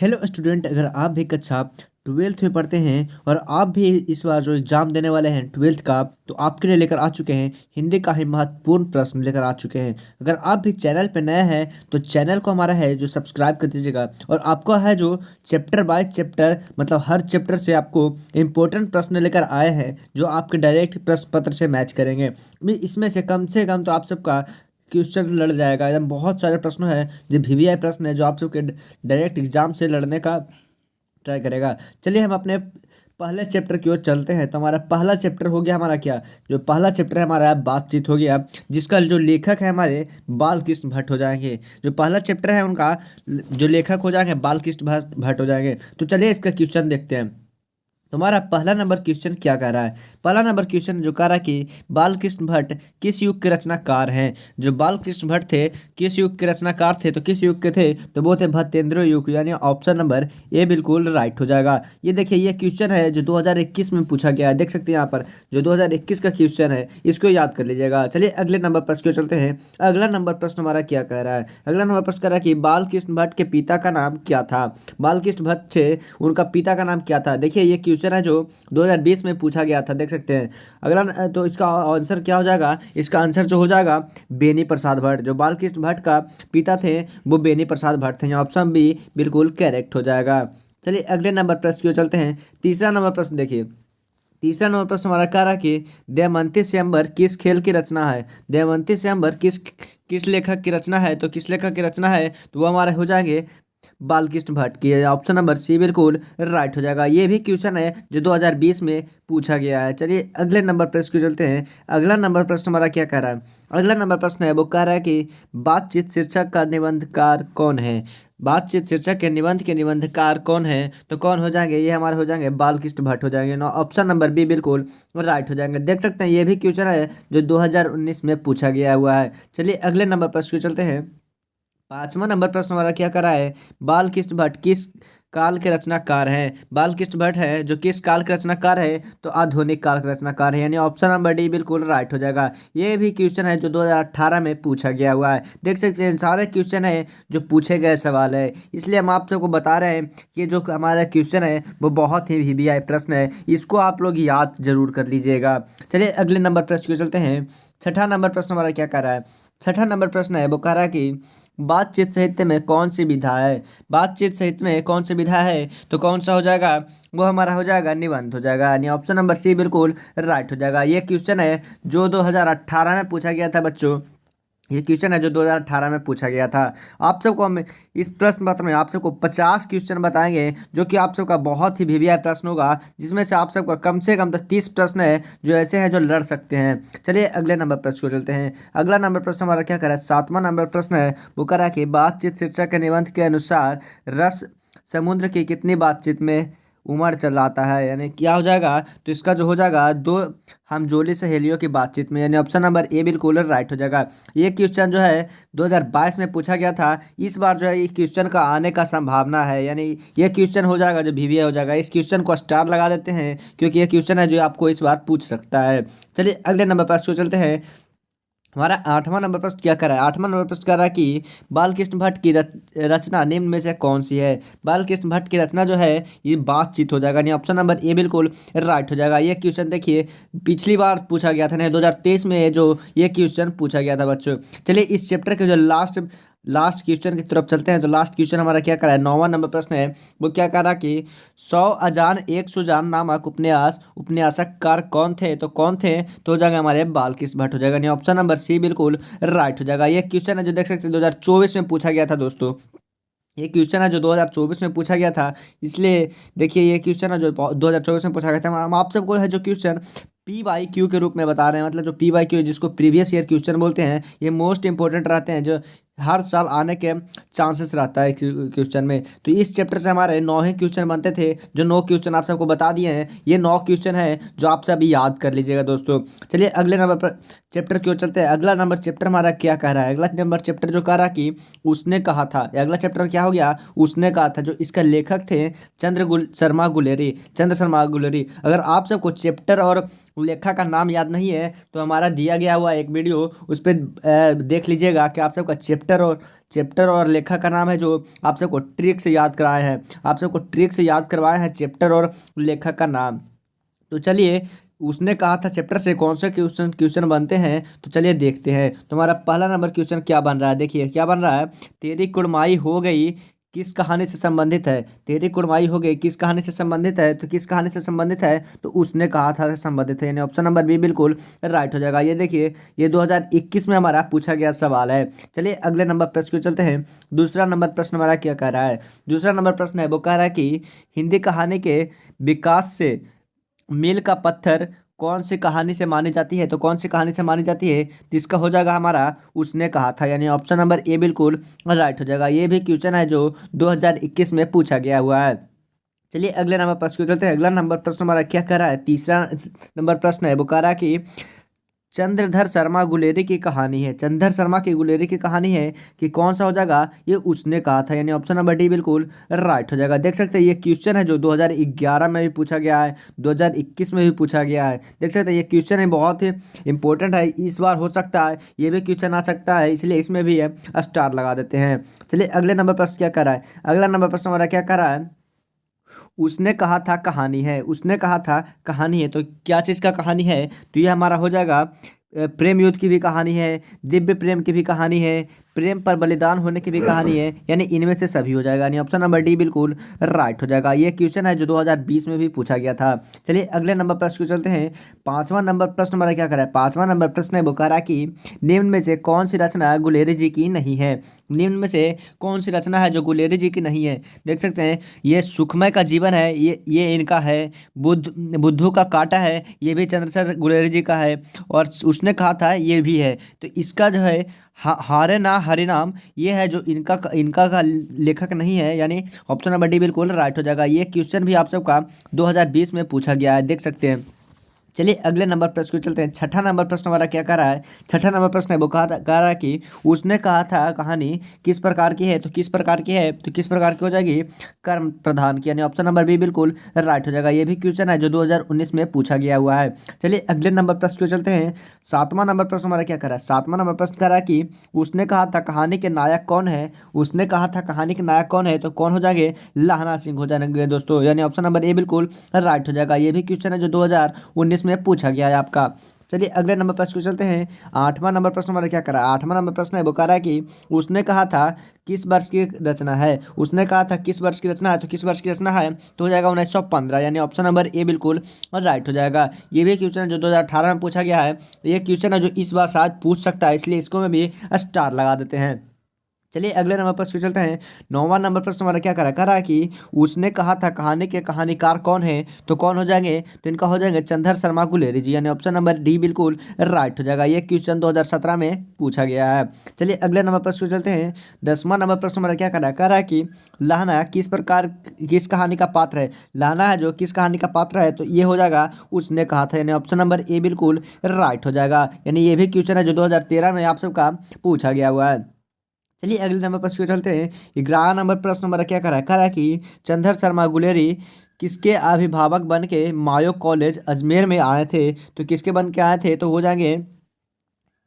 Hello student, अगर आप भी कक्षा ट्वेल्थ में पढ़ते हैं और आप भी इस बार जो एग्ज़ाम देने वाले हैं ट्वेल्थ का, तो आपके लिए लेकर आ चुके हैं हिंदी का ही महत्वपूर्ण प्रश्न लेकर आ चुके हैं। अगर आप भी चैनल पर नए हैं तो चैनल को हमारा है जो सब्सक्राइब कर दीजिएगा, और आपका है जो चैप्टर बाय चैप्टर मतलब हर चैप्टर से आपको इम्पोर्टेंट प्रश्न लेकर आए हैं जो आपके डायरेक्ट प्रश्न पत्र से मैच करेंगे। इसमें से कम तो आप सबका क्वेश्चन लड़ जाएगा। एकदम बहुत सारे प्रश्न है जो वीवीआई प्रश्न है जो आप सबके डायरेक्ट एग्जाम से लड़ने का ट्राई करेगा। चलिए हम अपने पहले चैप्टर की ओर चलते हैं। तो हमारा पहला चैप्टर हो गया हमारा क्या, जो पहला चैप्टर है हमारा बातचीत हो गया, जिसका जो लेखक है हमारे बालकृष्ण भट्ट हो जाएंगे। जो पहला चैप्टर है उनका जो लेखक हो जाएंगे बालकृष्ण भट्ट हो जाएंगे। तो चलिए इसका क्वेश्चन देखते हैं। तुम्हारा पहला नंबर क्वेश्चन क्या कह रहा है। पहला नंबर क्वेश्चन जो कह रहा है कि बालकृष्ण भट्ट किस युग के रचनाकार हैं। जो बालकृष्ण भट्ट थे किस युग के रचनाकार थे, तो किस युग के थे, तो वो थे भट्टेंद्र युग, यानी ऑप्शन नंबर ए बिल्कुल राइट हो जाएगा। ये देखिए ये क्वेश्चन है जो 2021 में पूछा गया है, देख सकते हैं यहाँ पर जो 2021 का क्वेश्चन है, इसको याद कर लीजिएगा। चलिए अगले नंबर प्रश्न की ओर चलते हैं। अगला नंबर प्रश्न हमारा क्या कह रहा है। अगला नंबर प्रश्न कह रहा है कि बालकृष्ण भट्ट के पिता का नाम क्या था। बालकृष्ण भट्ट थे, उनका पिता का नाम क्या था। देखिए ये क्वेश्चन है जो 2020 में पूछा गया था, देख सकते हैं। अगला तो इसका आंसर क्या हो जाएगा, इसका आंसर जो हो जाएगा बेनी प्रसाद भट्ट। जो बालकृष्ण भट्ट का पिता थे वो बेनी प्रसाद भट्ट थे। ऑप्शन बी बिल्कुल करेक्ट हो जाएगा। चलिए अगले नंबर प्रश्न की ओर चलते हैं। तीसरा नंबर प्रश्न देखिए। तीसरा नंबर प्रश्न हमारा कह रहा कि दमयंती स्वयंवर किस खेल की रचना है। दमयंती स्वयंवर किस किस लेखक की रचना है, तो किस लेखक की रचना है, तो वो हमारे हो जाएंगे बालकृष्ण भट्ट की। ऑप्शन नंबर सी बिल्कुल राइट हो जाएगा। ये भी क्वेश्चन है जो 2020 में पूछा गया है। चलिए अगले नंबर प्रश्न को चलते हैं। अगला नंबर प्रश्न हमारा क्या कह रहा है। अगला नंबर प्रश्न है वो कह रहा है कि बातचीत शीर्षक का निबंधकार कौन है। बातचीत शीर्षक के निबंधकार कौन है, तो कौन हो जाएंगे, ये हमारे हो जाएंगे बालकृष्ण भट्ट हो जाएंगे। नो ऑप्शन नंबर बी बिल्कुल राइट हो जाएंगे। देख सकते हैं ये भी क्वेश्चन है जो 2019 में पूछा गया हुआ है। चलिए अगले नंबर प्रश्न को चलते हैं। पांचवा नंबर प्रश्न हमारा क्या करा है। बालकृष्ण भट्ट किस काल के रचनाकार हैं। बालकृष्ण भट्ट है जो किस काल के रचनाकार है, तो आधुनिक काल के रचनाकार है, यानी ऑप्शन नंबर डी बिल्कुल राइट हो जाएगा। ये भी क्वेश्चन है जो 2018 में पूछा गया हुआ है। देख सकते हैं सारे क्वेश्चन है जो पूछे गए सवाल है, इसलिए हम आप सबको बता रहे हैं कि जो हमारा क्वेश्चन है वो बहुत ही वीवीआई प्रश्न है, इसको आप लोग याद जरूर कर लीजिएगा। चलिए अगले नंबर प्रश्न को चलते हैं। छठा नंबर प्रश्न हमारा क्या कह रहा है। छठा नंबर प्रश्न है वो कह रहा है कि बातचीत साहित्य में कौन सी विधा है। बातचीत साहित्य में कौन सी विधा है, तो कौन सा हो जाएगा, वो हमारा हो जाएगा निबंध हो जाएगा, यानी ऑप्शन नंबर सी बिल्कुल राइट हो जाएगा। ये क्वेश्चन है जो 2018 में पूछा गया था बच्चों। ये क्वेश्चन है जो 2018 में पूछा गया था। आप सबको हम इस प्रश्न पत्र में आप सबको 50 क्वेश्चन बताएंगे जो कि आप सबका बहुत ही वीवीआई प्रश्न होगा, जिसमें से आप सबका कम से कम 30 प्रश्न है जो ऐसे हैं जो लड़ सकते हैं। चलिए अगले नंबर प्रश्न को चलते हैं। अगला नंबर प्रश्न हमारा क्या कर रहा है। सातवां नंबर प्रश्न है वो कर रहा है कि बातचीत शीर्षक के निबंध के अनुसार रस समुद्र की कितनी बातचीत में उमड़ चलाता है, यानी क्या हो जाएगा, तो इसका जो हो जाएगा दो हम जोली सहेलियों की बातचीत में, यानी ऑप्शन नंबर ए बिल्कुल राइट हो जाएगा। ये क्वेश्चन जो है 2022 में पूछा गया था। इस बार जो है ये क्वेश्चन का आने का संभावना है, यानी ये क्वेश्चन हो जाएगा जो वीवीआई हो जाएगा। इस क्वेश्चन को स्टार लगा देते हैं क्योंकि ये क्वेश्चन है जो आपको इस बार पूछ सकता है। चलिए अगले नंबर प्रश्न को चलते हैं। हमारा आठवां नंबर प्रश्न क्या कर रहा है। आठवां नंबर प्रश्न कर रहा है कि बालकृष्ण भट्ट की रचना निम्न में से कौन सी है। बालकृष्ण भट्ट की रचना जो है ये बातचीत हो जाएगा, यानी ऑप्शन नंबर ए बिल्कुल राइट हो जाएगा। ये क्वेश्चन देखिए पिछली बार पूछा गया था ना, 2023 में जो ये क्वेश्चन पूछा गया था बच्चों। चलिए इस चैप्टर के जो लास्ट क्वेश्चन की तरफ चलते हैं। तो लास्ट क्वेश्चन हमारा क्या करा है, 9वां नंबर प्रश्न है वो क्या कह रहा कि 100 अजान एक सुजान नामक उपन्यासकार कौन थे, तो कौन थे, तो हो जाएगा हमारे बालकृष्ण भट्ट हो जाएगा, यानी ऑप्शन नंबर सी बिल्कुल राइट हो जाएगा। ये क्वेश्चन है जो देख सकते हैं 2024 में पूछा गया था दोस्तों। ये क्वेश्चन है जो 2024 में पूछा गया था, इसलिए देखिए ये क्वेश्चन है जो 2024 में पूछा गया था। हम आप सबको है जो क्वेश्चन PYQ के रूप में बता रहे हैं, मतलब जो PYQ जिसको प्रीवियस ईयर क्वेश्चन बोलते हैं, ये मोस्ट इंपॉर्टेंट रहते हैं जो हर साल आने के चांसेस रहता है क्वेश्चन में। तो इस चैप्टर से हमारे 9 ही क्वेश्चन बनते थे, जो 9 क्वेश्चन आप सबको बता दिए हैं। ये 9 क्वेश्चन है जो आप सब याद कर लीजिएगा दोस्तों। चलिए अगले नंबर चैप्टर की ओर चलते हैं। अगला नंबर चैप्टर हमारा क्या कह रहा है। अगला नंबर चैप्टर जो कह रहा कि उसने कहा था। अगला चैप्टर क्या हो गया, उसने कहा था, जो इसका लेखक थे चंद्र शर्मा गुलेरी। अगर आप सबको चैप्टर और लेखक का नाम याद नहीं है तो हमारा दिया गया हुआ एक वीडियो उस पर देख लीजिएगा कि आप सबका चैप्टर चैप्टर और लेखक का नाम है जो आप सबको ट्रिक से याद कराए हैं, आप सबको ट्रिक से याद करवाए हैं चैप्टर और लेखक का नाम। तो चलिए, उसने कहा था चैप्टर से कौन से क्वेश्चन क्वेश्चन बनते हैं, तो चलिए देखते हैं। तुम्हारा पहला नंबर क्वेश्चन क्या बन रहा है, देखिए क्या बन रहा है। तेरी कुड़माई हो गई किस कहानी से संबंधित है। तेरी कुड़माई हो गई किस कहानी से संबंधित है, तो किस कहानी से संबंधित है, तो उसने कहा था से संबंधित है, यानी ऑप्शन नंबर बी बिल्कुल राइट हो जाएगा। ये देखिए, ये 2021 में हमारा पूछा गया सवाल है। चलिए अगले नंबर प्रश्न को चलते हैं। दूसरा नंबर प्रश्न हमारा क्या कह रहा है। दूसरा नंबर प्रश्न है वो कह रहा है कि हिंदी कहानी के विकास से मील का पत्थर कौन सी कहानी से मानी जाती है, तो कौन सी कहानी से मानी जाती है, तो इसका हो जाएगा हमारा उसने कहा था, यानी ऑप्शन नंबर ए बिल्कुल राइट हो जाएगा। ये भी क्वेश्चन है जो 2021 में पूछा गया हुआ है। चलिए अगले नंबर प्रश्न को चलते हैं। अगला नंबर प्रश्न हमारा क्या कह रहा है। तीसरा नंबर प्रश्न है वो कह रहा है कि चंद्रधर शर्मा गुलेरी की कहानी है। चंद्रधर शर्मा की गुलेरी की कहानी है कि कौन सा हो जाएगा, ये उसने कहा था, यानी ऑप्शन नंबर डी बिल्कुल राइट हो जाएगा। देख सकते हैं ये क्वेश्चन है जो 2011 में भी पूछा गया है, 2021 में भी पूछा गया है। देख सकते हैं ये क्वेश्चन है बहुत ही इंपॉर्टेंट है, इस बार हो सकता है ये भी क्वेश्चन आ सकता है, इसलिए इसमें भी है स्टार लगा देते हैं। चलिए अगले नंबर प्रश्न क्या कर रहा है। अगला नंबर प्रश्न हमारा क्या कर रहा है। उसने कहा था कहानी है, उसने कहा था कहानी है, तो क्या चीज़ का कहानी है, तो ये हमारा हो जाएगा प्रेम युद्ध की भी कहानी है, दिव्य प्रेम की भी कहानी है, प्रेम पर बलिदान होने की भी कहानी है, यानी इनमें से सभी हो जाएगा, यानी ऑप्शन नंबर डी बिल्कुल राइट हो जाएगा। ये क्वेश्चन है जो 2020 में भी पूछा गया था। चलिए अगले नंबर प्रश्न को चलते हैं। पांचवा नंबर प्रश्न हमारा क्या कर रहा है। पांचवा नंबर प्रश्न है वो कह रहा है कि निम्न में से कौन सी रचना गुलेरी जी की नहीं है। निम्न में से कौन सी रचना है जो गुलेरी जी की नहीं है। देख सकते हैं ये सुखमय का जीवन है, ये इनका है। बुद्धू का कांटा है, ये भी चंद्रशेखर गुलेरी जी का है। और उसने कहा था ये भी है, तो इसका जो है हारे ना हरिनाम, ये है जो इनका का लेखक नहीं है, यानी ऑप्शन नंबर डी बिल्कुल राइट हो जाएगा। ये क्वेश्चन भी आप सबका 2020 में पूछा गया है, देख सकते हैं। चलिए अगले नंबर प्रश्न को चलते हैं। छठा नंबर प्रश्न हमारा क्या कर रहा है। छठा नंबर प्रश्न है वो कह रहा है कि उसने कहा था कहानी किस प्रकार की है, तो किस प्रकार की है, तो किस प्रकार की हो जाएगी, कर्म प्रधान की, यानी ऑप्शन नंबर बी बिल्कुल राइट हो जाएगा। ये भी क्वेश्चन है जो 2019 में पूछा गया हुआ है। चलिए अगले नंबर प्रश्न को चलते हैं। सातवां नंबर प्रश्न हमारा क्या कर रहा है। सातवां नंबर प्रश्न कह रहा है कि उसने कहा था कहानी के नायक कौन है। उसने कहा था कहानी के नायक कौन है, तो कौन हो जाएंगे, लाहना सिंह हो जाएंगे दोस्तों, यानी ऑप्शन नंबर ए बिल्कुल राइट हो जाएगा। ये भी क्वेश्चन है जो 2019 में पूछा गया है आपका। चलिए अगले नंबर प्रश्न को चलते हैं। आठवां नंबर प्रश्न हमारा क्या करा है। आठवां नंबर प्रश्न है वो कह रहा है कि उसने कहा था किस वर्ष की रचना है। उसने कहा था किस वर्ष की रचना है, तो किस वर्ष की रचना है, तो हो जाएगा 1915, यानी ऑप्शन नंबर ए बिल्कुल और राइट हो जाएगा। ये भी क्वेश्चन है जो 2018 में पूछा गया है। ये क्वेश्चन है जो इस बार शायद पूछ सकता है, इसलिए इसको में भी स्टार लगा देते हैं। चलिए अगले नंबर प्रश्न चलते हैं। नौवां नंबर प्रश्न हमारा क्या करा है कि उसने कहा था कहानी के कहानीकार कौन है, तो कौन हो जाएंगे, तो इनका हो जाएंगे चंद्रधर शर्मा गुलेरी जी, यानी ऑप्शन नंबर डी बिल्कुल राइट हो जाएगा। ये क्वेश्चन 2017 में पूछा गया है। चलिए अगले नंबर प्रश्न चलते हैं। 10वां नंबर प्रश्न हमारा क्या कह रहा है कि लाहना किस कहानी का पात्र है। लाहना है जो किस कहानी का पात्र है, तो ये हो जाएगा उसने कहा था, यानी ऑप्शन नंबर ए बिल्कुल राइट हो जाएगा। यानी ये भी क्वेश्चन है जो 2013 में आप सबका पूछा गया हुआ है। चलिए अगले नंबर प्रश्न को चलते हैं। 11 नंबर प्रश्न हमारा क्या कह रहा है कि चंद्रधर शर्मा गुलेरी किसके अभिभावक बन के मायो कॉलेज अजमेर में आए थे, तो किसके बन के आए थे, तो हो जाएंगे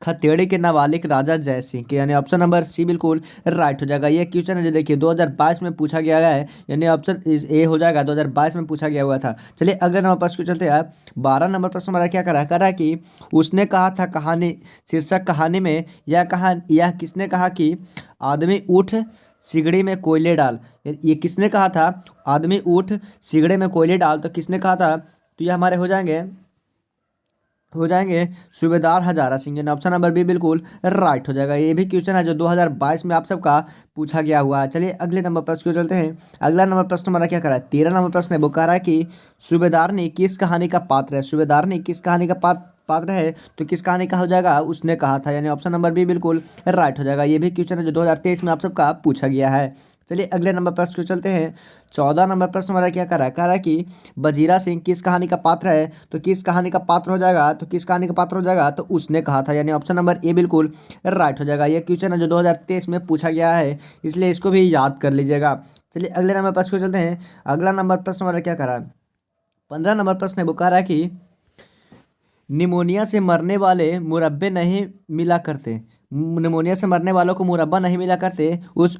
खतेड़ी के नाबालिग राजा जय सिंह के, यानी ऑप्शन नंबर सी बिल्कुल राइट हो जाएगा। ये क्वेश्चन है जो देखिए 2022 में पूछा गया है, यानी ऑप्शन ए हो जाएगा, 2022 में पूछा गया हुआ था। चलिए अगले नंबर प्रश्न को चलते हैं। 12 नंबर प्रश्न हमारा क्या कर रहा है कि उसने कहा था कहानी शीर्षक कहानी में यह किसने कहा कि आदमी उठ सिगड़ी में कोयले डाल। ये किसने कहा था, आदमी उठ सिगड़ी में कोयले डाल, तो किसने कहा था, तो ये हमारे हो जाएंगे सूबेदार हजारा सिंह, यानी ऑप्शन नंबर बी बिल्कुल राइट हो जाएगा। ये भी क्वेश्चन है जो 2022 में आप सबका पूछा गया हुआ है। चलिए अगले नंबर प्रश्न को चलते हैं। अगला नंबर प्रश्न हमारा क्या कर रहा है। 13 नंबर प्रश्न है वो कह रहा है कि सूबेदारनी किस कहानी का पात्र है। सूबेदारनी किस कहानी का पात्र है, तो किस कहानी का हो जाएगा, उसने कहा था, यानी ऑप्शन नंबर बी बिल्कुल राइट हो जाएगा। ये भी क्वेश्चन है जो 2023 में आप सबका पूछा गया है। चलिए अगले नंबर प्रश्न को चलते हैं। 14 नंबर प्रश्न हमारा क्या कर रहा है कि बजीरा सिंह किस कहानी का पात्र है, तो किस कहानी का पात्र हो जाएगा, तो किस कहानी का पात्र हो जाएगा, तो उसने कहा था, यानी ऑप्शन नंबर ए बिल्कुल राइट हो जाएगा। ये क्वेश्चन है जो 2023 में पूछा गया है, इसलिए इसको भी याद कर लीजिएगा। चलिए अगले नंबर प्रश्न को चलते हैं। अगला नंबर प्रश्न हमारा क्या कर रहा है। 15 नंबर प्रश्न है वो कह रहा है कि निमोनिया से मरने वाले मुरब्बे नहीं मिला करते। निमोनिया से मरने वालों को मुरब्बा नहीं मिला करते उस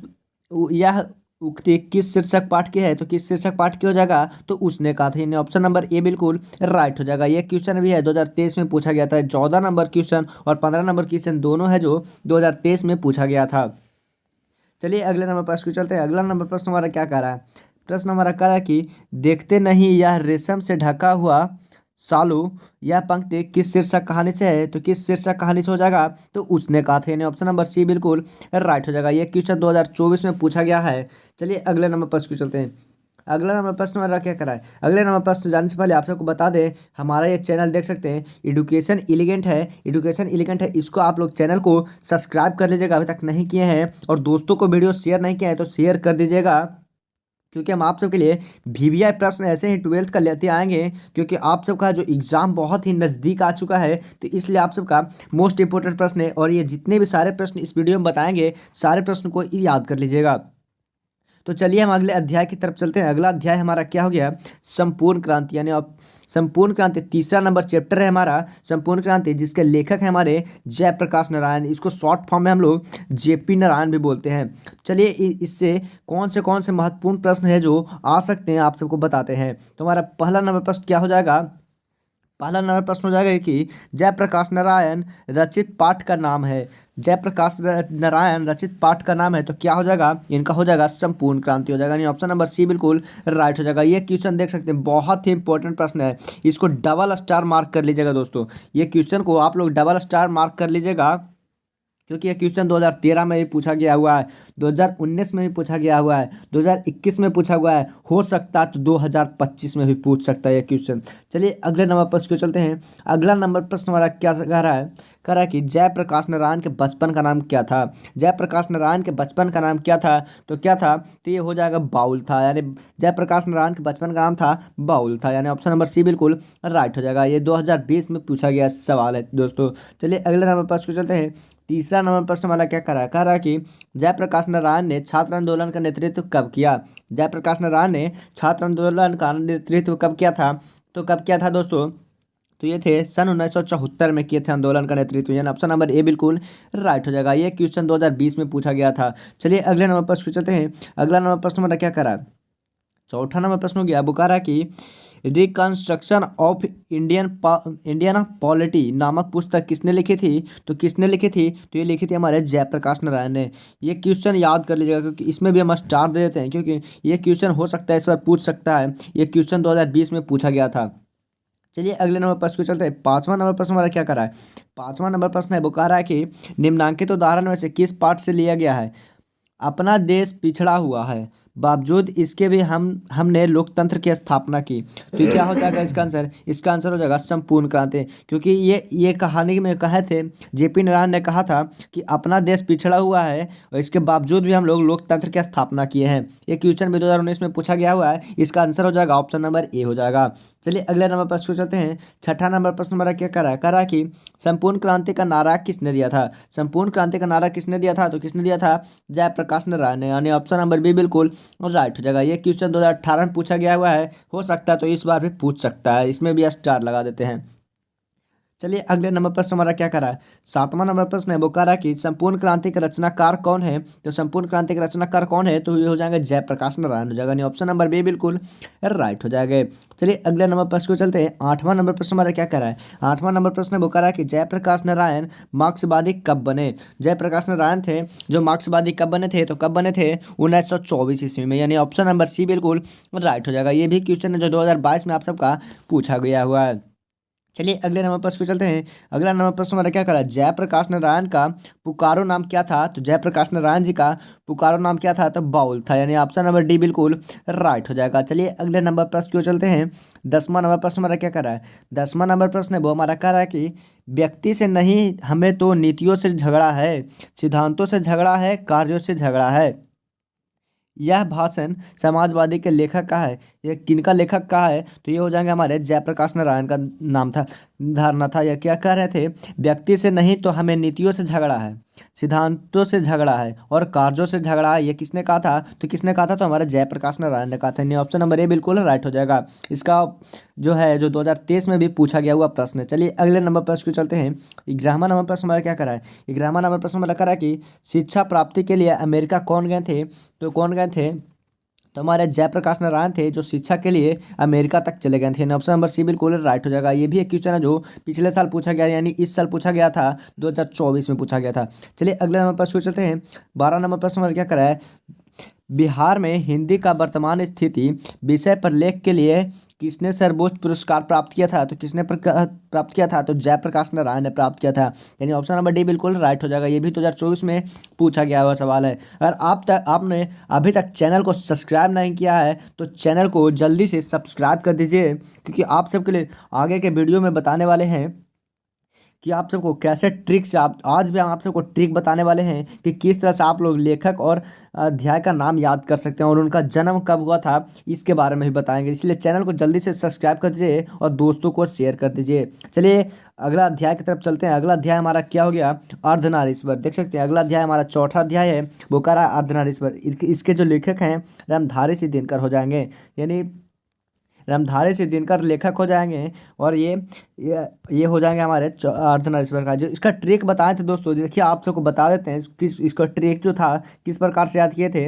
यह उक्ति किस शीर्षक पाठ की है? तो किस शीर्षक पाठ की हो जाएगा? तो उसने कहा था। यानी ऑप्शन नंबर ए बिल्कुल राइट हो जाएगा। ये क्वेश्चन भी है 2023 में पूछा गया था। 14 नंबर क्वेश्चन और 15 नंबर क्वेश्चन दोनों है जो 2023 में पूछा गया था। चलिए अगले नंबर प्रश्न को चलते हैं। अगला नंबर प्रश्न हमारा क्या कह रहा है? प्रश्न हमारा कह रहा है कि देखते नहीं यह रेशम से ढका हुआ सालू, यह पंक्ति किस शीर्षक कहानी से है? तो किस शीर्षक कहानी से हो जाएगा? तो उसने कहा था। यानी ऑप्शन नंबर सी बिल्कुल राइट हो जाएगा। ये क्वेश्चन 2024 में पूछा गया है। चलिए अगले नंबर प्रश्न को चलते हैं। अगला नंबर प्रश्न हमारा क्या करा है? अगले नंबर प्रश्न जानने से पहले आप सबको बता दें, हमारा ये चैनल देख सकते हैं एजुकेशन एलिगेंट है। एजुकेशन एलिगेंट है, इसको आप लोग चैनल को सब्सक्राइब कर लीजिएगा अभी तक नहीं किए हैं, और दोस्तों को वीडियो शेयर नहीं किया है तो शेयर कर दीजिएगा, क्योंकि हम आप सबके लिए वीवीआई प्रश्न ऐसे ही 12th का लेते आएंगे, क्योंकि आप सबका जो एग्ज़ाम बहुत ही नज़दीक आ चुका है। तो इसलिए आप सबका मोस्ट इंपॉर्टेंट प्रश्न है, और ये जितने भी सारे प्रश्न इस वीडियो में बताएंगे सारे प्रश्न को याद कर लीजिएगा। तो चलिए हम अगले अध्याय की तरफ चलते हैं। अगला अध्याय हमारा क्या हो गया? संपूर्ण क्रांति। यानी अब संपूर्ण क्रांति तीसरा नंबर चैप्टर है हमारा संपूर्ण क्रांति, जिसके लेखक हैं हमारे जयप्रकाश नारायण। इसको शॉर्ट फॉर्म में हम लोग जेपी नारायण भी बोलते हैं। चलिए इससे कौन से महत्वपूर्ण प्रश्न है जो आ सकते हैं आप सबको बताते हैं। तो हमारा पहला नंबर प्रश्न क्या हो जाएगा? पहला नंबर प्रश्न हो जाएगा कि जयप्रकाश नारायण रचित पाठ का नाम है। जयप्रकाश नारायण रचित पाठ का नाम है, तो क्या हो जाएगा? इनका हो जाएगा संपूर्ण क्रांति हो जाएगा। यानी ऑप्शन नंबर सी बिल्कुल राइट हो जाएगा। ये क्वेश्चन देख सकते हैं, बहुत ही इंपॉर्टेंट प्रश्न है। इसको डबल स्टार मार्क कर लीजिएगा दोस्तों। ये क्वेश्चन को आप लोग डबल स्टार मार्क कर लीजिएगा, क्योंकि यह क्वेश्चन 2013 में भी पूछा गया हुआ है, 2019 में भी पूछा गया हुआ है, 2021 में पूछा हुआ है, हो सकता है तो 2025 में भी पूछ सकता है यह क्वेश्चन। चलिए अगले नंबर प्रश्न को चलते हैं। अगला नंबर प्रश्न हमारा क्या कह रहा है? कह रहा है कि जयप्रकाश नारायण के बचपन का नाम क्या था? जयप्रकाश नारायण के बचपन का नाम क्या था? तो क्या था? तो ये हो जाएगा बाउल था। यानी जयप्रकाश नारायण के बचपन का नाम था बाउल था। यानी ऑप्शन नंबर सी बिल्कुल राइट हो जाएगा। ये 2020 में पूछा गया सवाल है दोस्तों। चलिए अगले नंबर प्रश्न को चलते हैं। तीसरा नंबर प्रश्न वाला क्या कर रहा है? कह रहा है कि जयप्रकाश नारायण ने छात्र आंदोलन का नेतृत्व कब किया? जयप्रकाश नारायण ने छात्र आंदोलन का नेतृत्व कब किया था? तो कब किया था दोस्तों? तो ये थे सन 1974 में किए थे आंदोलन का नेतृत्व। यानी ऑप्शन नंबर ए बिल्कुल राइट हो जाएगा। ये क्वेश्चन 2020 में पूछा गया था। चलिए अगले नंबर प्रश्न को चलते हैं। अगला नंबर प्रश्न हमारा क्या कर रहा है? चौथा नंबर प्रश्न हो गया। वो कह रहा है कि रिकंस्ट्रक्शन ऑफ इंडियन पॉलिटी नामक पुस्तक किसने लिखी थी? तो किसने लिखी थी? तो ये लिखी थी हमारे जयप्रकाश नारायण ने। ये क्वेश्चन याद कर लीजिएगा, क्योंकि इसमें भी हम स्टार दे देते हैं, क्योंकि ये क्वेश्चन हो सकता है इस बार पूछ सकता है। ये क्वेश्चन 2020 में पूछा गया था। चलिए अगले नंबर प्रश्न को चलते हैं। पांचवा नंबर प्रश्न हमारा क्या कर रहा है? पांचवा नंबर प्रश्न है, वो कह रहा है कि निम्नांकित उदाहरण में से किस पाठ से लिया गया है? अपना देश पिछड़ा हुआ है, बावजूद इसके भी हमने लोकतंत्र की स्थापना की। तो ये क्या हो जाएगा इसका आंसर? इसका आंसर हो जाएगा संपूर्ण क्रांति, क्योंकि ये कहानी में कहे थे, जेपी नारायण ने कहा था कि अपना देश पिछड़ा हुआ है और इसके बावजूद भी हम लोग लोकतंत्र की स्थापना किए हैं। ये क्वेश्चन भी 2019 में पूछा गया हुआ है। इसका आंसर हो जाएगा ऑप्शन नंबर ए हो जाएगा। चलिए अगले नंबर प्रश्न को चलते हैं। छठा नंबर प्रश्न हमारा क्या कर रहा है? कह रहा है कि संपूर्ण क्रांति का नारा किसने दिया था? संपूर्ण क्रांति का नारा किसने दिया था? तो किसने दिया था? जयप्रकाश नारायण ने। यानी ऑप्शन नंबर बी बिल्कुल राइट हो जाएगा। ये क्वेश्चन 2018 में पूछा गया हुआ है, हो सकता है तो इस बार भी पूछ सकता है। इसमें भी स्टार लगा देते हैं। चलिए अगले नंबर प्रश्न हमारा क्या कर रहा है? सातवां नंबर प्रश्न है, वो कह रहा है कि संपूर्ण क्रांति के रचनाकार कौन है? तो संपूर्ण क्रांति के रचनाकार कौन है? तो ये हो जाएगा जयप्रकाश नारायण हो जाएगा। नहीं ऑप्शन नंबर बी बिल्कुल राइट हो जाएगा। चलिए अगले नंबर प्रश्न को चलते हैं। आठवां नंबर प्रश्न हमारा क्या कर रहा है? आठवां नंबर प्रश्न है, वो कह रहा है कि जयप्रकाश नारायण मार्क्सवादी कब बने? जयप्रकाश नारायण थे जो मार्क्सवादी कब बने थे? तो कब बने थे? 1924 ईस्वी में। यानी ऑप्शन नंबर सी बिल्कुल राइट हो जाएगा। ये भी क्वेश्चन है जो 2022 में आप सबका पूछा गया हुआ है। चलिए अगले नंबर प्रश्न को चलते हैं। अगला नंबर प्रश्न हमारा क्या करा? जयप्रकाश नारायण का पुकारो नाम क्या था? तो जयप्रकाश नारायण जी का पुकारो नाम क्या था? तो बाउल था। यानी ऑप्शन नंबर डी बिल्कुल राइट हो जाएगा। चलिए अगले नंबर प्रश्न को चलते हैं। 10वां नंबर प्रश्न हमारा क्या कर रहा है? 10वां नंबर प्रश्न है, वो हमारा कह रहा है कि व्यक्ति से नहीं, हमें तो नीतियों से झगड़ा है, सिद्धांतों से झगड़ा है, कार्यों से झगड़ा है। यह भाषण समाजवादी के लेखक का है। ये किनका लेखक का है? तो ये हो जाएंगे हमारे जयप्रकाश नारायण का नाम था। धारणा था, या क्या कह रहे थे, व्यक्ति से नहीं तो हमें नीतियों से झगड़ा है, सिद्धांतों से झगड़ा है और कार्यों से झगड़ा है। ये किसने कहा था? तो किसने कहा था? तो हमारे जयप्रकाश नारायण ने कहा था। यानी ऑप्शन नंबर ए बिल्कुल राइट हो जाएगा। इसका जो है जो 2023 में भी पूछा गया हुआ प्रश्न है। चलिए अगले नंबर प्रश्न को चलते हैं। 11वां नंबर प्रश्न हमारा क्या करा है? 11वां नंबर प्रश्न हमारा करा कि शिक्षा प्राप्ति के लिए अमेरिका कौन गए थे? तो कौन गए थे? तो हमारे जयप्रकाश नारायण थे, जो शिक्षा के लिए अमेरिका तक चले गए थे। ऑप्शन नंबर सी बिल्कुल राइट हो जाएगा। ये भी एक क्वेश्चन है जो पिछले साल पूछा गया, यानी इस साल पूछा गया था, 2024 में पूछा गया था। चलिए अगले नंबर प्रश्न चलते हैं। 12 नंबर प्रश्न हमारा क्या करा है? बिहार में हिंदी का वर्तमान स्थिति विषय पर लेख के लिए किसने सर्वोच्च पुरस्कार प्राप्त किया था? तो किसने प्राप्त किया था? तो जयप्रकाश नारायण ने प्राप्त किया था। यानी ऑप्शन नंबर डी बिल्कुल राइट हो जाएगा। ये भी 2024 में पूछा गया हुआ सवाल है। अगर आपने अभी तक चैनल को सब्सक्राइब नहीं किया है तो चैनल को जल्दी से सब्सक्राइब कर दीजिए, क्योंकि आप सबके लिए आगे के वीडियो में बताने वाले हैं कि आप सबको कैसे ट्रिक्स, आप आज भी हम आप सबको ट्रिक बताने वाले हैं कि किस तरह से आप लोग लेखक और अध्याय का नाम याद कर सकते हैं और उनका जन्म कब हुआ था, इसके बारे में भी बताएंगे। इसलिए चैनल को जल्दी से सब्सक्राइब कर दीजिए और दोस्तों को शेयर कर दीजिए। चलिए अगला अध्याय की तरफ चलते हैं। अगला अध्याय हमारा क्या हो गया? अर्धनारीश्वर। देख सकते हैं अगला अध्याय हमारा चौथा अध्याय है, वो कह रहा है अर्धनारीश्वर। इसके जो लेखक हैं रामधारी सिंह दिनकर हो जाएंगे, यानी रामधारी सिंह दिनकर लेखक हो जाएंगे। और ये हो जाएंगे हमारे अर्धनारीश्वर का। जो इसका ट्रिक बताए थे दोस्तों, देखिए आप सबको बता देते हैं किस इसका ट्रिक जो था किस प्रकार से याद किए थे।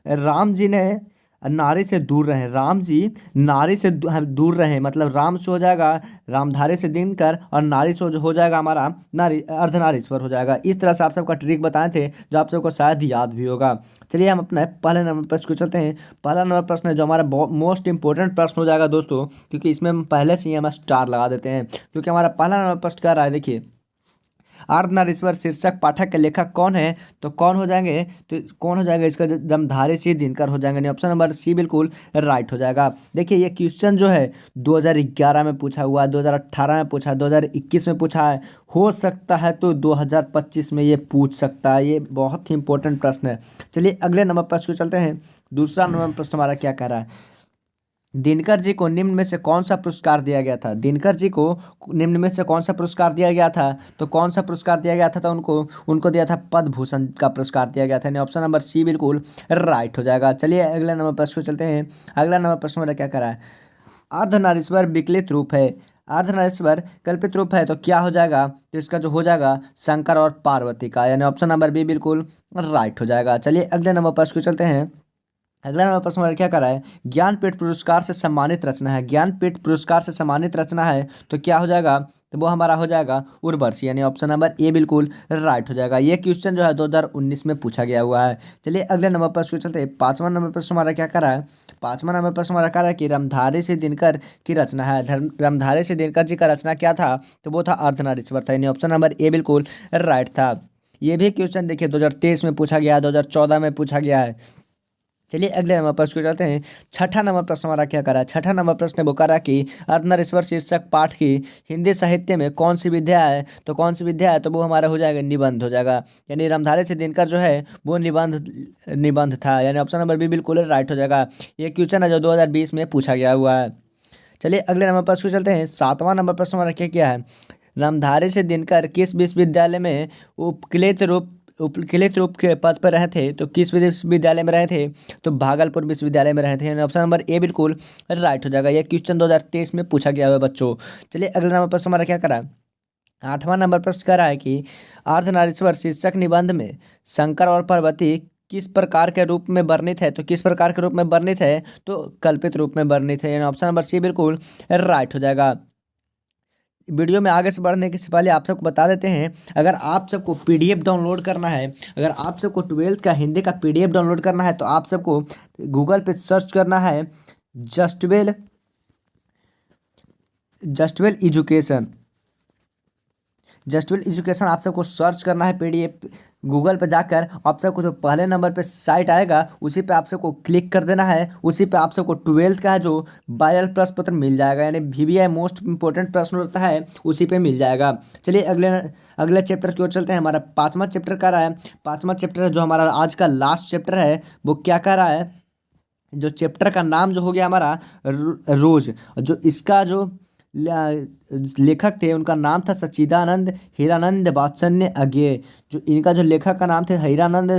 राम जी ने नारी से दूर रहें, राम जी नारी से दूर रहें, मतलब राम से हो जाएगा रामधारी से दिनकर और नारी से हो जाएगा हमारा नारी अर्धनारीश्वर हो जाएगा। इस तरह से आप सबका ट्रिक बताए थे जो आप सबको शायद याद भी होगा। चलिए हम अपने पहले नंबर प्रश्न को चलते हैं। पहला नंबर प्रश्न है जो हमारा मोस्ट इंपॉर्टेंट प्रश्न हो जाएगा दोस्तों, क्योंकि इसमें हम पहले से ही हम स्टार लगा देते हैं, क्योंकि हमारा पहला नंबर प्रश्न क्या रहा है। देखिए अर्धनारीश्वर शीर्षक पाठक के लेखक कौन है? तो कौन हो जाएंगे? तो कौन हो जाएगा इसका? रामधारी सिंह दिनकर हो जाएंगे। ऑप्शन नंबर सी बिल्कुल राइट हो जाएगा। देखिए ये क्वेश्चन जो है 2011 में पूछा हुआ है, 2018 में पूछा है, 2021 में पूछा है, हो सकता है तो 2025 में ये पूछ सकता है। ये बहुत ही इंपॉर्टेंट प्रश्न है। चलिए अगले नंबर प्रश्न को चलते हैं। दूसरा नंबर प्रश्न हमारा क्या कह रहा है? दिनकर जी को निम्न में से कौन सा पुरस्कार दिया गया था? दिनकर जी को निम्न में से कौन सा पुरस्कार दिया गया था? तो कौन सा पुरस्कार दिया गया था? तो उनको दिया था पद्म भूषण का पुरस्कार दिया गया था। यानी ऑप्शन नंबर सी बिल्कुल राइट हो जाएगा। चलिए अगले नंबर प्रश्न को चलते हैं। अगला नंबर प्रश्न मेरा क्या करा है? अर्धनारीश्वर विकलित रूप है, अर्धनारीश्वर कल्पित रूप है, तो क्या हो जाएगा? तो इसका जो हो जाएगा शंकर और पार्वती का। यानी ऑप्शन नंबर बी बिल्कुल राइट हो जाएगा। चलिए अगले नंबर प्रश्न को चलते हैं। अगला नंबर प्रश्न हमारा क्या करा है? ज्ञानपीठ पुरस्कार से सम्मानित रचना है, ज्ञानपीठ पुरस्कार से सम्मानित रचना है, तो क्या हो जाएगा? तो वो हमारा हो जाएगा उर्वशी। यानी ऑप्शन नंबर ए बिल्कुल राइट हो जाएगा। ये क्वेश्चन जो है 2019 में पूछा गया हुआ है। चलिए अगले नंबर प्रश्न चलते हैं। 5वां नंबर प्रश्न हमारा क्या करा है? 5वां नंबर प्रश्न हमारा करा है कि रामधारी सिंह दिनकर की रचना है। रामधारी सिंह दिनकर जी का रचना क्या था? तो वो था अर्धनारीश्वर था। यानी ऑप्शन नंबर ए बिल्कुल राइट था। ये भी क्वेश्चन देखिए 2023 में पूछा गया है, 2014 में पूछा गया है। चलिए अगले नंबर प्रश्न को जाते हैं। छठा नंबर प्रश्न हमारा क्या करा है? छठा नंबर प्रश्न वो करा कि अर्धनारीश्वर शीर्षक पाठ की हिंदी साहित्य में कौन सी विद्या है? तो कौन सी विद्या है? तो वो हमारा हो जाएगा निबंध हो जाएगा। यानी रामधारी सिंह दिनकर जो है वो निबंध था। यानी ऑप्शन नंबर बी बिल्कुल राइट हो जाएगा। ये क्वेश्चन है जो 2020 में पूछा गया हुआ है। चलिए अगले नंबर प्रश्न को चलते हैं। 7वां नंबर प्रश्न हमारा क्या किया है? रामधारी सिंह दिनकर किस विश्वविद्यालय में उपलिखित रूप के पद पर रहे थे? तो किस विश्वविद्यालय में रहे थे? तो भागलपुर विश्वविद्यालय में रहे थे। ऑप्शन नंबर ए बिल्कुल राइट हो जाएगा। यह क्वेश्चन 2023 में पूछा गया हुआ है बच्चों। चलिए अगला नंबर प्रश्न हमारा क्या करा? 8वां नंबर प्रश्न कह रहा है कि अर्धनारीश्वर शीर्षक निबंध में शंकर और पार्वती किस प्रकार के रूप में वर्णित है? तो किस प्रकार के रूप में वर्णित है? तो कल्पित रूप में वर्णित है। ऑप्शन नंबर सी बिल्कुल राइट हो जाएगा। वीडियो में आगे से बढ़ने के से पहले आप सबको बता देते हैं, अगर आप सबको पीडीएफ डाउनलोड करना है, अगर आप सबको 12th का हिंदी का पीडीएफ डाउनलोड करना है, तो आप सबको गूगल पे सर्च करना है जस्टवेल एजुकेशन। जस्टवेल एजुकेशन आप सबको सर्च करना है पीडीएफ गूगल पे जाकर। आप सबको जो पहले नंबर पे साइट आएगा उसी पे आप सबको क्लिक कर देना है। उसी पे आप सबको 12th का जो वायरल प्रश्न पत्र मिल जाएगा, यानी वीवीआई मोस्ट इंपॉर्टेंट प्रश्न होता है उसी पे मिल जाएगा। चलिए अगले चैप्टर की ओर चलते हैं। हमारा 5वां चैप्टर का रहा है। 5वां चैप्टर जो हमारा आज का लास्ट चैप्टर है वो क्या कह रहा है? जो चैप्टर का नाम जो हो गया हमारा रोज, जो इसका जो लेखक थे उनका नाम था सच्चिदानंद हीरानंद वात्सल्य अज्ञेय। जो इनका जो लेखक का नाम थे हीरानंद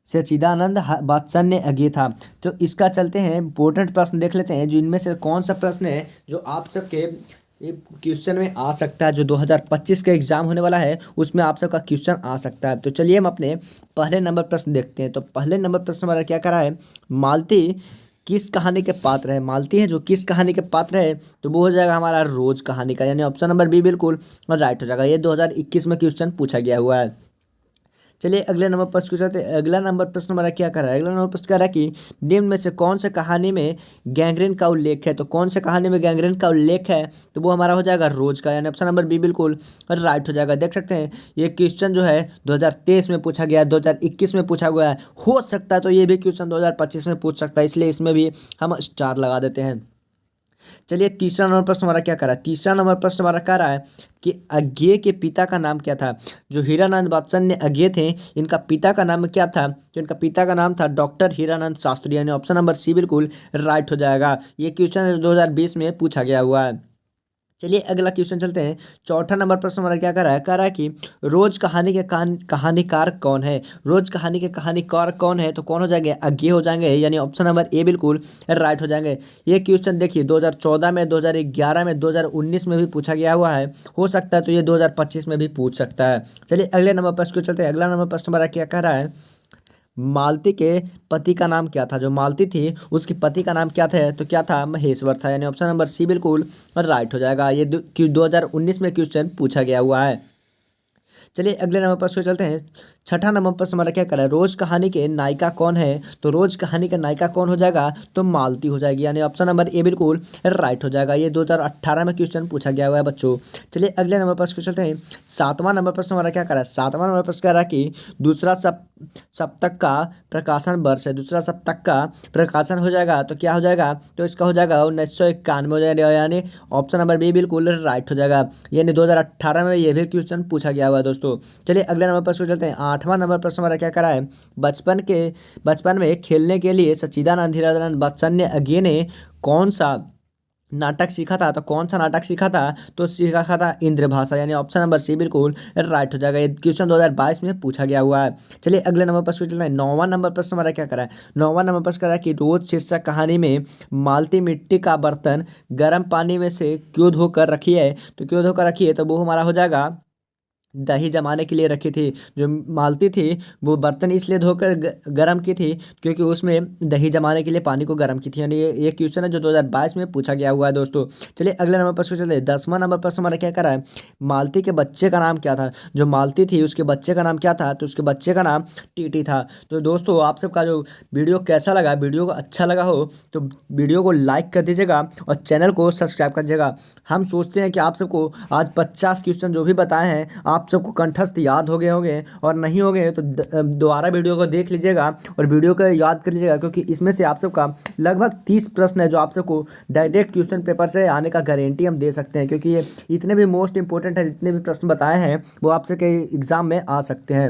सच्चिदानंद वात्सल्य अज्ञेय था। तो इसका चलते हैं इंपॉर्टेंट प्रश्न देख लेते हैं, जो इनमें से कौन सा प्रश्न है जो आप सबके क्वेश्चन में आ सकता है, जो 2025 का एग्जाम होने वाला है उसमें आप सबका क्वेश्चन आ सकता है। तो चलिए हम अपने पहले नंबर प्रश्न देखते हैं। तो पहले नंबर प्रश्न हमारा क्या करा है, मालती किस कहानी के पात्र है। मालती है जो किस कहानी के पात्र है, तो वो हो जाएगा हमारा रोज कहानी का, यानी ऑप्शन नंबर बी बिल्कुल और राइट हो जाएगा। ये 2021 में क्वेश्चन पूछा गया हुआ है। चलिए अगले नंबर प्रश्न पूछते हैं। अगला नंबर प्रश्न हमारा क्या कर रहा है, अगला नंबर प्रश्न कह रहा है कि निम्न में से कौन से कहानी में गैंग्रीन का उल्लेख है। तो कौन से कहानी में गैंग्रीन का उल्लेख है, तो वो हमारा हो जाएगा रोज का, यानी ऑप्शन नंबर बी बिल्कुल राइट हो जाएगा। देख सकते हैं ये क्वेश्चन जो है 2023 में पूछा गया है, 2021 में पूछा गया है, हो सकता है तो ये भी क्वेश्चन 2025 में पूछ सकता है, इसलिए इसमें भी हम स्टार लगा देते हैं। चलिए तीसरा नंबर प्रश्न हमारा क्या कर रहा है, तीसरा नंबर प्रश्न हमारा कह रहा है कि अज्ञेय के पिता का नाम क्या था। जो हीरानंद वात्सल्य अज्ञेय थे, इनका पिता का नाम क्या था, तो इनका पिता का नाम था डॉक्टर हीरानंद शास्त्री, यानी ऑप्शन नंबर सी बिल्कुल राइट हो जाएगा। ये क्वेश्चन 2020 में पूछा गया हुआ है। चलिए अगला क्वेश्चन चलते हैं। चौथा नंबर प्रश्न हमारा क्या कर रहा है कि रोज कहानी के कहानीकार कौन है। रोज कहानी के कहानीकार कौन है, तो कौन हो जाएंगे, अज्ञेय हो जाएंगे, यानी ऑप्शन नंबर ए बिल्कुल राइट हो जाएंगे। ये क्वेश्चन देखिए 2014 में, 2011 में, 2019 में भी पूछा गया हुआ है, हो सकता है तो ये 2025 में भी पूछ सकता है। चलिए अगले नंबर प्रश्न को चलते हैं। अगला नंबर प्रश्न हमारा क्या कह रहा है, मालती के पति का नाम क्या था। जो मालती थी उसके पति का नाम क्या था, तो क्या था, महेश्वर था, यानी ऑप्शन नंबर सी बिल्कुल राइट हो जाएगा। ये 2019 में क्वेश्चन पूछा गया हुआ है। चलिए अगले नंबर प्रश्न चलते हैं। छठा नंबर प्रश्न हमारा क्या कर रहा है, रोज कहानी के नायिका कौन है। तो रोज कहानी का नायिका कौन हो जाएगा, तो मालती हो जाएगी, यानी ऑप्शन नंबर ए बिल्कुल राइट हो जाएगा। ये 2018 में क्वेश्चन पूछा गया हुआ है बच्चों। चलिए अगले नंबर प्रश्न चलते हैं। सातवां नंबर प्रश्न हमारा क्या कर रहा है, सातवां नंबर प्रश्न कह रहा है कि दूसरा सप्तक का प्रकाशन वर्ष है। दूसरा सप्तक का प्रकाशन हो जाएगा तो क्या हो जाएगा, तो इसका हो जाएगा 1991 हो जाएगा, यानी ऑप्शन नंबर बी बिल्कुल राइट हो जाएगा। यानी 2018 में ये भी क्वेश्चन पूछा गया हुआ है दोस्तों। चलिए अगले नंबर प्रश्न चलते हैं। आठवां नंबर प्रश्न हमारा क्या करा है, बचपन में खेलने के लिए सच्चिदानंद हीरानंद वात्सल्य अज्ञेय ने कौन सा नाटक सीखा था। तो कौन सा नाटक सीखा था, तो सीखा था इंद्रभाषा, यानी ऑप्शन नंबर सी बिल्कुल राइट हो जाएगा। ये क्वेश्चन 2022 में पूछा गया हुआ है। चलिए अगले नंबर प्रश्न चलते हैं। नौवां नंबर प्रश्न हमारा क्या करा है, नौवां नंबर प्रश्न करा है कि रोज शीर्षक कहानी में मालती मिट्टी का बर्तन गर्म पानी में से क्यों धोकर रखी है। तो क्यों धोकर रखी है, तो वो हमारा हो जाएगा दही जमाने के लिए रखी थी। जो मालती थी वो बर्तन इसलिए धोकर गर्म की थी क्योंकि उसमें दही जमाने के लिए पानी को गर्म की थी, यानी ये क्वेश्चन है जो 2022 में पूछा गया हुआ है दोस्तों। चलिए अगले नंबर प्रश्न चलते हैं। 10वां नंबर प्रश्न हमारा क्या करा है, मालती के बच्चे का नाम क्या था। जो मालती थी उसके बच्चे का नाम क्या था, तो उसके बच्चे का नाम टीटी था। तो दोस्तों आप सबका जो वीडियो कैसा लगा, वीडियो को अच्छा लगा हो तो वीडियो को लाइक कर दीजिएगा और चैनल को सब्सक्राइब कर दीजिएगा। हम सोचते हैं कि आप सबको आज 50 क्वेश्चन जो भी बताए हैं आप सबको कंठस्थ याद हो गए होंगे, और नहीं हो गए तो दोबारा वीडियो को देख लीजिएगा और वीडियो को याद कर लीजिएगा, क्योंकि इसमें से आप सबका लगभग 30 प्रश्न है जो आप सबको डायरेक्ट क्वेश्चन पेपर से आने का गारंटी हम दे सकते हैं, क्योंकि ये इतने भी मोस्ट इंपॉर्टेंट है, जितने भी प्रश्न बताए हैं वो आप सबके एग्जाम में आ सकते हैं।